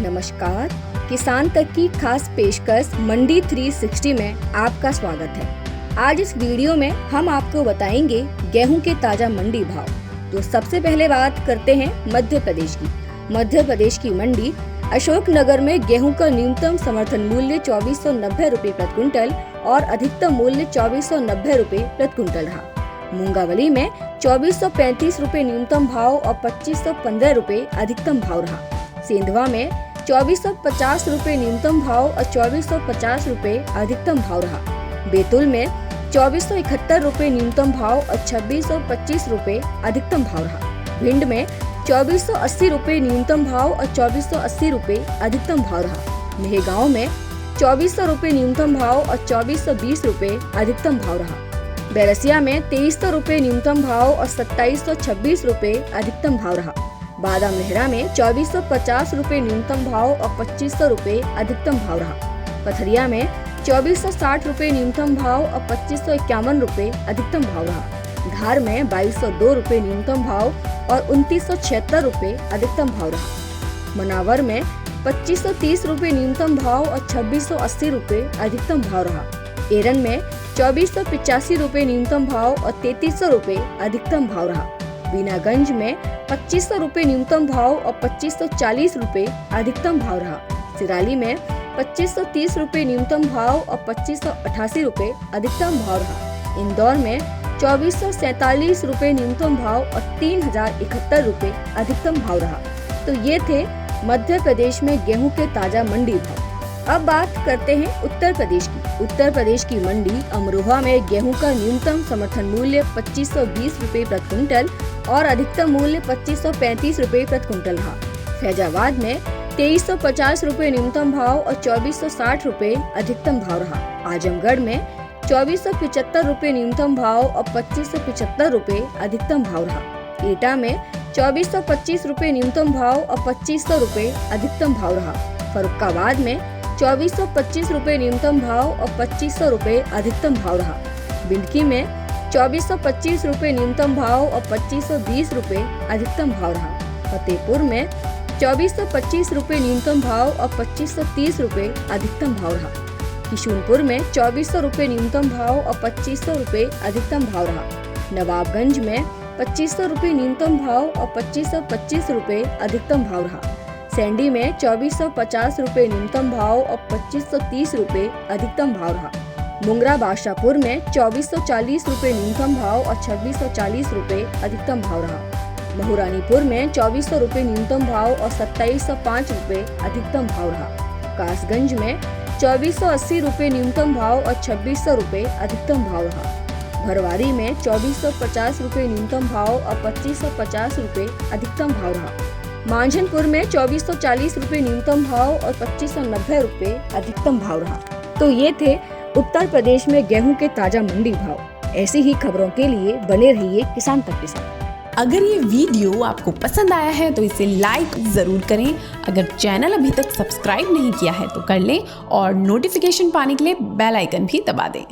नमस्कार, किसान तक की खास पेशकश मंडी 360 में आपका स्वागत है। आज इस वीडियो में हम आपको बताएंगे गेहूं के ताजा मंडी भाव। तो सबसे पहले बात करते हैं मध्य प्रदेश की। मध्य प्रदेश की मंडी अशोकनगर में गेहूं का न्यूनतम समर्थन मूल्य 2490 रुपए प्रति क्विंटल और अधिकतम मूल्य 2490 रुपए प्रति क्विंटल रहा। मूंगावली में 2435 रुपए न्यूनतम भाव और 2515 रुपए अधिकतम भाव रहा। सेंधवा में 2450 रुपए न्यूनतम भाव और 2450 रुपए अधिकतम भाव रहा। बैतूल में 2471 रुपए न्यूनतम भाव और 2625 रुपए अधिकतम भाव रहा। भिंड में 2480 रुपए न्यूनतम भाव और 2480 रुपए अधिकतम भाव रहा। मेहगांव में 2400 रुपए न्यूनतम भाव और 2420 रुपए अधिकतम भाव रहा। बैरसिया में 2300 रुपए न्यूनतम भाव और 2726 रुपए अधिकतम भाव रहा। बादाम लहरा में 2450 रुपए न्यूनतम भाव और 2500 रुपए अधिकतम भाव रहा। पथरिया में 2460 रुपए न्यूनतम भाव और 2551 रुपए अधिकतम भाव रहा। धार में 2202 रुपए न्यूनतम भाव और 2976 रुपए अधिकतम भाव रहा। मनावर में 2530 रुपए न्यूनतम भाव और 2680 रुपए अधिकतम भाव रहा। एरन में 2485 रुपए न्यूनतम भाव और 3300 रुपए अधिकतम भाव रहा। बीनागंज में 2500 रुपए न्यूनतम भाव और 2540 रुपए अधिकतम भाव रहा। सिराली में 2530 रुपए न्यूनतम भाव और 2588 रुपए अधिकतम भाव रहा। इंदौर में 2447 रुपए न्यूनतम भाव और 3071 रुपए अधिकतम भाव रहा। तो ये थे मध्य प्रदेश में गेहूं के ताजा मंडी भाव। अब बात करते हैं उत्तर प्रदेश की। उत्तर प्रदेश की मंडी अमरोहा में गेहूं का न्यूनतम समर्थन मूल्य 2520 रुपए प्रति क्विंटल और अधिकतम मूल्य 2535 रुपए प्रति क्विंटल रहा। फैजाबाद में 2350 रुपए न्यूनतम भाव और 2460 रुपए अधिकतम भाव रहा। आजमगढ़ में 2475 रुपए न्यूनतम भाव और 2575 रुपए अधिकतम भाव रहा। एटा में 2425 रुपए न्यूनतम भाव और 2500 रुपए अधिकतम भाव रहा। फर्रुखाबाद में 2425 रुपए न्यूनतम भाव और 2500 रुपए अधिकतम भाव रहा। बिंडकी में 2425 रुपए न्यूनतम भाव और 2520 रुपए अधिकतम भाव रहा। फतेहपुर में 2425 रुपए न्यूनतम भाव और 2530 रुपए अधिकतम भाव रहा। किशुनपुर में 2400 रुपए न्यूनतम भाव और 2500 रुपए अधिकतम भाव रहा। नवाबगंज में 2500 रुपए न्यूनतम भाव और 2525 रुपए अधिकतम भाव रहा। सैंडी में 2450 रुपए न्यूनतम भाव और 2530 रुपए अधिकतम भाव रहा। मुंगरा बादशाहपुर में 2440 रुपए न्यूनतम भाव और 2640 रुपए अधिकतम भाव रहा। बहुरानीपुर में 2400 रुपए न्यूनतम भाव और 2705 रुपए अधिकतम भाव रहा। कासगंज में 2480 रुपए न्यूनतम भाव और 2600 रुपए अधिकतम भाव रहा। भरवारी में 2450 रुपए न्यूनतम भाव और 2550 रुपए अधिकतम भाव रहा। मांझनपुर में 2440 रुपए न्यूनतम भाव और 2590 रुपए अधिकतम भाव रहा। तो ये थे उत्तर प्रदेश में गेहूं के ताजा मंडी भाव। ऐसी ही खबरों के लिए बने रहिए किसान तक के साथ। अगर ये वीडियो आपको पसंद आया है तो इसे लाइक जरूर करें। अगर चैनल अभी तक सब्सक्राइब नहीं किया है तो कर लें और नोटिफिकेशन पाने के लिए बेल आइकन भी दबा दें।